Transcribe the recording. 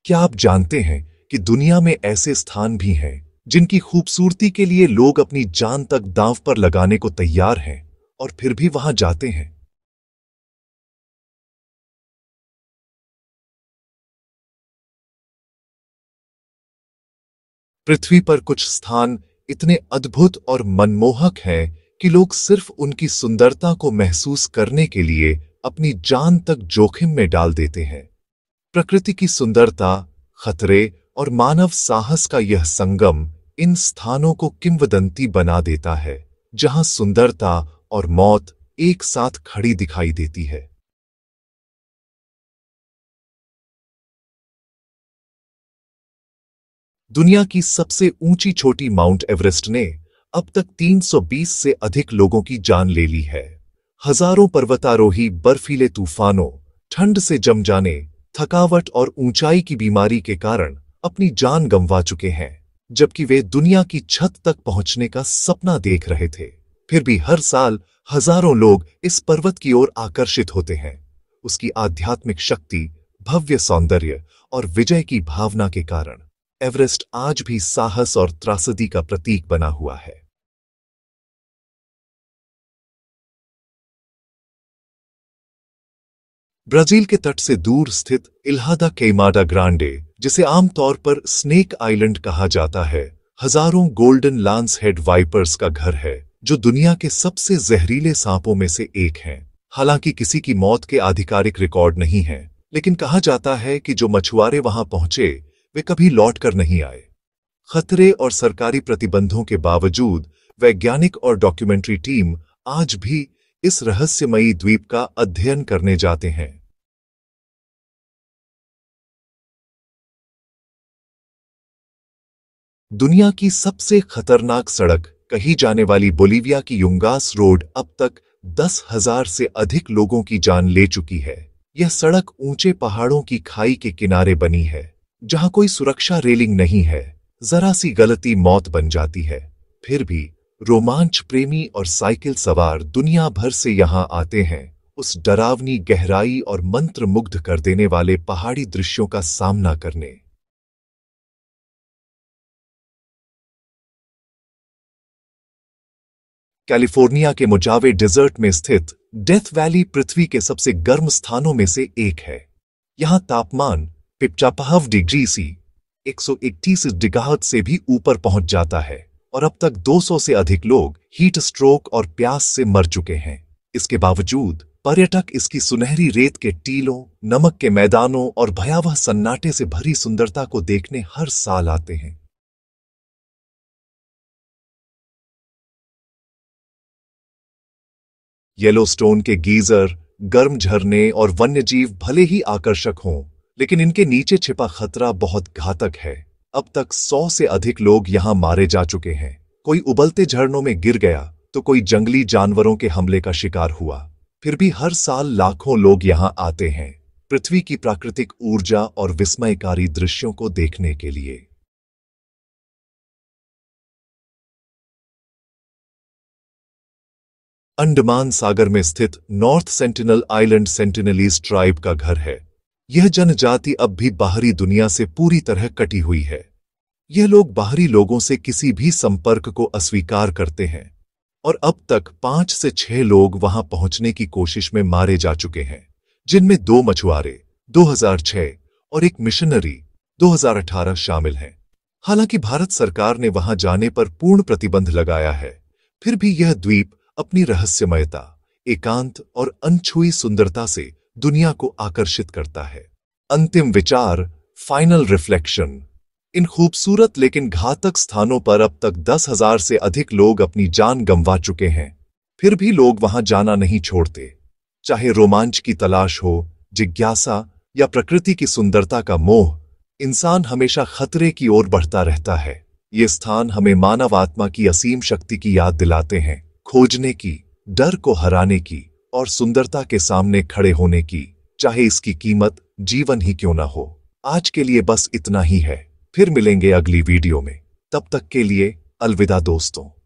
क्या आप जानते हैं कि दुनिया में ऐसे स्थान भी हैं जिनकी खूबसूरती के लिए लोग अपनी जान तक दांव पर लगाने को तैयार हैं और फिर भी वहां जाते हैं? पृथ्वी पर कुछ स्थान इतने अद्भुत और मनमोहक हैं कि लोग सिर्फ उनकी सुंदरता को महसूस करने के लिए अपनी जान तक जोखिम में डाल देते हैं। प्रकृति की सुंदरता, खतरे और मानव साहस का यह संगम इन स्थानों को किंवदंती बना देता है, जहां सुंदरता और मौत एक साथ खड़ी दिखाई देती है। दुनिया की सबसे ऊंची चोटी माउंट एवरेस्ट ने अब तक 320 से अधिक लोगों की जान ले ली है। हजारों पर्वतारोही बर्फीले तूफानों, ठंड से जम जाने, थकावट और ऊंचाई की बीमारी के कारण अपनी जान गंवा चुके हैं, जबकि वे दुनिया की छत तक पहुंचने का सपना देख रहे थे। फिर भी हर साल हजारों लोग इस पर्वत की ओर आकर्षित होते हैं। उसकी आध्यात्मिक शक्ति, भव्य सौंदर्य और विजय की भावना के कारण एवरेस्ट आज भी साहस और त्रासदी का प्रतीक बना हुआ है। ब्राजील के तट से दूर स्थित इल्हा दा क्वेइमाडा ग्रांडे, जिसे आमतौर पर स्नेक आइलैंड कहा जाता है, हजारों गोल्डन लांस हेड वाइपर्स का घर है, जो दुनिया के सबसे जहरीले सांपों में से एक हैं। हालांकि किसी की मौत के आधिकारिक रिकॉर्ड नहीं है, लेकिन कहा जाता है कि जो मछुआरे वहां पहुंचे वे कभी लौटकर नहीं आए। खतरे और सरकारी प्रतिबंधों के बावजूद वैज्ञानिक और डॉक्यूमेंट्री टीम आज भी इस रहस्यमयी द्वीप का अध्ययन करने जाते हैं। दुनिया की सबसे खतरनाक सड़क कही जाने वाली बोलीविया की युंगास रोड अब तक 10,000 से अधिक लोगों की जान ले चुकी है। यह सड़क ऊंचे पहाड़ों की खाई के किनारे बनी है, जहां कोई सुरक्षा रेलिंग नहीं है। जरा सी गलती मौत बन जाती है। फिर भी रोमांच प्रेमी और साइकिल सवार दुनिया भर से यहां आते हैं, उस डरावनी गहराई और मंत्र मुग्ध कर देने वाले पहाड़ी दृश्यों का सामना करने। कैलिफोर्निया के मोजावे डेजर्ट में स्थित डेथ वैली पृथ्वी के सबसे गर्म स्थानों में से एक है। यहां तापमान 55 डिग्री सी 131 डिग्री से भी ऊपर पहुंच जाता है और अब तक 200 से अधिक लोग हीट स्ट्रोक और प्यास से मर चुके हैं। इसके बावजूद पर्यटक इसकी सुनहरी रेत के टीलों, नमक के मैदानों और भयावह सन्नाटे से भरी सुंदरता को देखने हर साल आते हैं। येलोस्टोन के गीजर, गर्म झरने और वन्यजीव भले ही आकर्षक हों, लेकिन इनके नीचे छिपा खतरा बहुत घातक है। अब तक 100 से अधिक लोग यहां मारे जा चुके हैं। कोई उबलते झरनों में गिर गया तो कोई जंगली जानवरों के हमले का शिकार हुआ। फिर भी हर साल लाखों लोग यहां आते हैं, पृथ्वी की प्राकृतिक ऊर्जा और विस्मयकारी दृश्यों को देखने के लिए। अंडमान सागर में स्थित north sentinel island Sentinelese tribe का घर है। यह जनजाति अब भी बाहरी दुनिया से पूरी तरह कटी हुई है। यह लोग बाहरी लोगों से किसी भी संपर्क को अस्वीकार करते हैं और अब तक 5 से 6 लोग वहां पहुंचने की कोशिश में मारे जा चुके हैं, जिनमें 2 मछुआरे 2006 और एक मिशनरी 2018 शामिल हैं। हालांकि भारत सरकार ने वहां जाने पर पूर्ण प्रतिबंध लगाया है, फिर भी यह द्वीप अपनी रहस्यमयता, एकांत और अनछुई सुंदरता से दुनिया को आकर्षित करता है। अंतिम विचार, फाइनल रिफ्लेक्शन। इन खूबसूरत लेकिन घातक स्थानों पर अब तक 10,000 से अधिक लोग अपनी जान गंवा चुके हैं। फिर भी लोग वहां जाना नहीं छोड़ते। चाहे रोमांच की तलाश हो, जिज्ञासा या प्रकृति की सुंदरता का मोह, इंसान हमेशा खतरे की ओर बढ़ता रहता है। ये स्थान हमें मानव आत्मा की असीम शक्ति की याद दिलाते हैं, खोजने की, डर को हराने की और सुंदरता के सामने खड़े होने की, चाहे इसकी कीमत जीवन ही क्यों ना हो। आज के लिए बस इतना ही है। फिर मिलेंगे अगली वीडियो में। तब तक के लिए अलविदा दोस्तों।